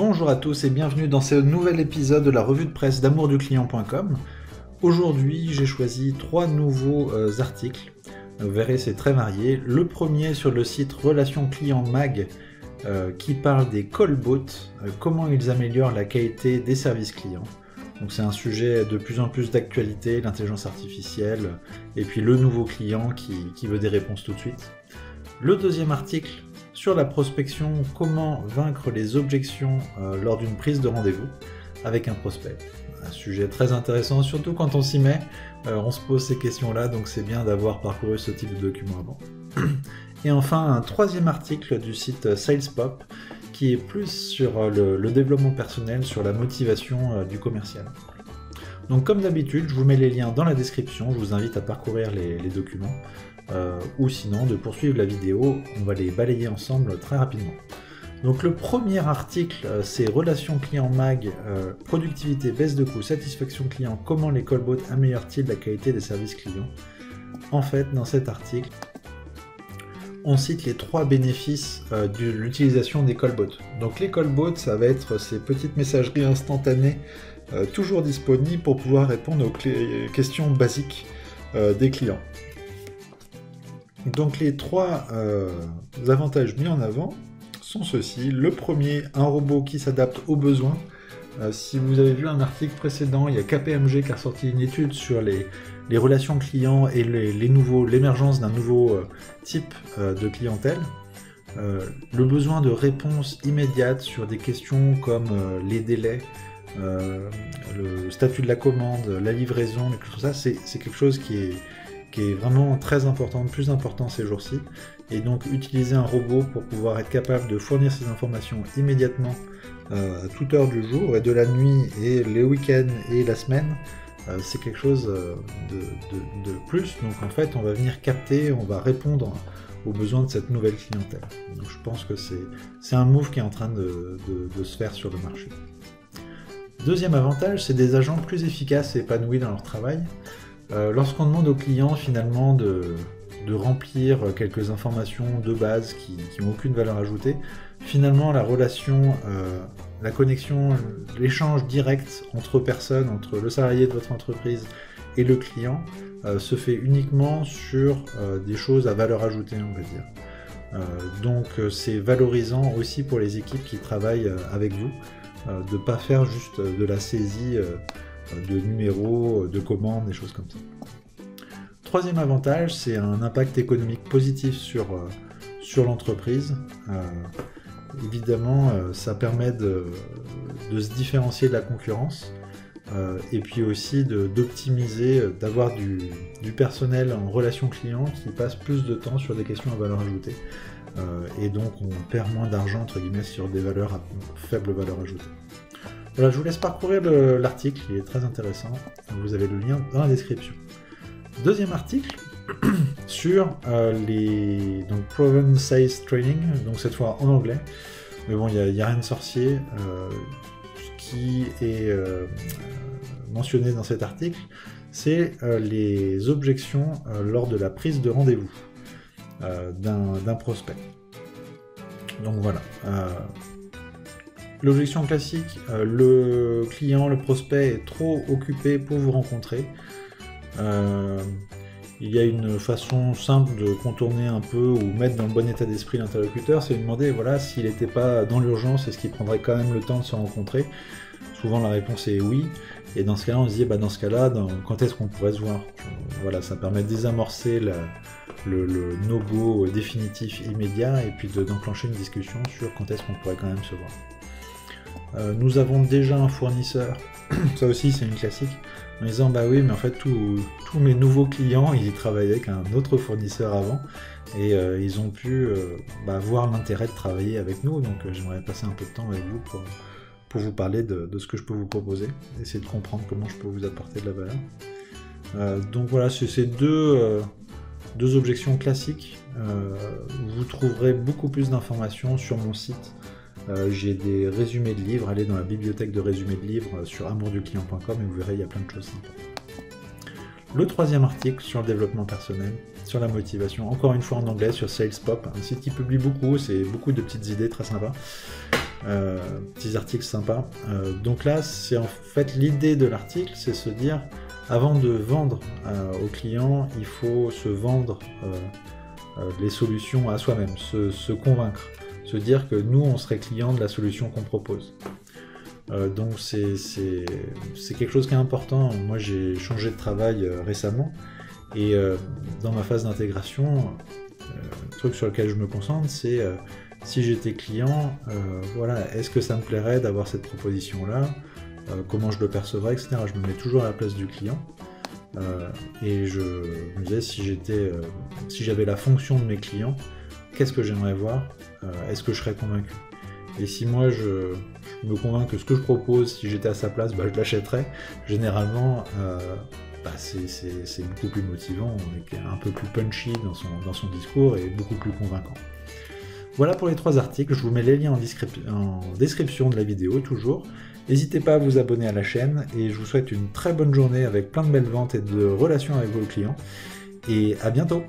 Bonjour à tous et bienvenue dans ce nouvel épisode de la revue de presse d'amourduclient.com. Aujourd'hui, j'ai choisi 3 nouveaux articles. Vous verrez, c'est très varié. Le premier sur le site Relations Clients Mag qui parle des callbots, comment ils améliorent la qualité des services clients. Donc c'est un sujet de plus en plus d'actualité, l'intelligence artificielle, et puis le nouveau client qui veut des réponses tout de suite. Le deuxième article sur la prospection, comment vaincre les objections lors d'une prise de rendez-vous avec un prospect. Un sujet très intéressant, surtout quand on s'y met, on se pose ces questions-là, donc c'est bien d'avoir parcouru ce type de document avant. Et enfin, un troisième article du site SalesPop, qui est plus sur le développement personnel, sur la motivation du commercial. Donc comme d'habitude, je vous mets les liens dans la description, je vous invite à parcourir les documents, ou sinon de poursuivre la vidéo, on va les balayer ensemble très rapidement. Donc le premier article, c'est Relations Clients Mag, productivité, baisse de coûts, satisfaction client, comment les callbots améliorent-ils la qualité des services clients. En fait, dans cet article, on cite les 3 bénéfices de l'utilisation des callbots. Donc les callbots, ça va être ces petites messageries instantanées toujours disponibles pour pouvoir répondre aux questions basiques des clients. Donc les 3 avantages mis en avant sont ceux-ci. Le premier, un robot qui s'adapte aux besoins. Si vous avez vu un article précédent, il y a KPMG qui a sorti une étude sur les relations clients et l'émergence d'un nouveau type de clientèle. Le besoin de réponses immédiates sur des questions comme les délais, le statut de la commande, la livraison, tout ça, c'est quelque chose qui est vraiment très important, plus important ces jours-ci. Et donc utiliser un robot pour pouvoir être capable de fournir ces informations immédiatement à toute heure du jour et de la nuit et les week-ends et la semaine, c'est quelque chose de plus. Donc en fait, on va venir capter, on va répondre aux besoins de cette nouvelle clientèle. Donc je pense que c'est un move qui est en train de se faire sur le marché. Deuxième avantage, c'est des agents plus efficaces et épanouis dans leur travail. Lorsqu'on demande aux clients finalement de remplir quelques informations de base qui n'ont aucune valeur ajoutée, finalement la relation, la connexion, l'échange direct entre personnes, entre le salarié de votre entreprise et le client, se fait uniquement sur des choses à valeur ajoutée, on va dire. Donc c'est valorisant aussi pour les équipes qui travaillent avec vous, de ne pas faire juste de la saisie de numéros, de commandes, des choses comme ça. Troisième avantage, c'est un impact économique positif sur l'entreprise. Évidemment, ça permet de se différencier de la concurrence et puis aussi d'optimiser, d'avoir du personnel en relation client qui passe plus de temps sur des questions à valeur ajoutée. Et donc on perd moins d'argent entre guillemets sur des valeurs à faible valeur ajoutée. Voilà, je vous laisse parcourir l'article, il est très intéressant, vous avez le lien dans la description. Deuxième article sur donc Proven Sales Training, donc cette fois en anglais, mais bon, il n'y a rien de sorcier. Ce qui est mentionné dans cet article, c'est les objections lors de la prise de rendez-vous d'un prospect. Donc voilà. L'objection classique, le client, le prospect est trop occupé pour vous rencontrer. Il y a une façon simple de contourner un peu ou mettre dans le bon état d'esprit l'interlocuteur, c'est de demander voilà, s'il n'était pas dans l'urgence, est-ce qu'il prendrait quand même le temps de se rencontrer. Souvent la réponse est oui, et dans ce cas-là on se dit dans ce cas-là, quand est-ce qu'on pourrait se voir. Voilà, ça permet de désamorcer le no-go définitif immédiat et puis d'enclencher une discussion sur quand est-ce qu'on pourrait quand même se voir. Nous avons déjà un fournisseur, ça aussi c'est une classique, en disant bah oui mais en fait tous mes nouveaux clients ils travaillaient avec un autre fournisseur avant et ils ont pu voir l'intérêt de travailler avec nous, donc j'aimerais passer un peu de temps avec vous pour vous parler de ce que je peux vous proposer, essayer de comprendre comment je peux vous apporter de la valeur. Donc voilà, c'est ces deux objections classiques. Vous trouverez beaucoup plus d'informations sur mon site. J'ai des résumés de livres, allez dans la bibliothèque de résumés de livres sur amourduclient.com et vous verrez, il y a plein de choses sympas. Le troisième article sur le développement personnel, sur la motivation, encore une fois en anglais, sur SalesPop, un site qui publie beaucoup, c'est beaucoup de petites idées très sympas. petits articles sympas. Donc là, c'est en fait l'idée de l'article, c'est se dire, avant de vendre au client, il faut se vendre les solutions à soi-même, se convaincre, se dire que nous, on serait client de la solution qu'on propose. Donc c'est quelque chose qui est important. Moi, j'ai changé de travail récemment, et dans ma phase d'intégration, le truc sur lequel je me concentre, c'est si j'étais client, voilà, est-ce que ça me plairait d'avoir cette proposition-là, comment je le percevrais, etc. Je me mets toujours à la place du client, et je me disais, si j'avais la fonction de mes clients, qu'est-ce que j'aimerais voir, est-ce que je serais convaincu? Et si moi je me convainc que ce que je propose, si j'étais à sa place, je l'achèterais, généralement c'est beaucoup plus motivant, on est un peu plus punchy dans son discours et beaucoup plus convaincant. Voilà pour les 3 articles, je vous mets les liens en description de la vidéo toujours. N'hésitez pas à vous abonner à la chaîne, et je vous souhaite une très bonne journée avec plein de belles ventes et de relations avec vos clients, et à bientôt.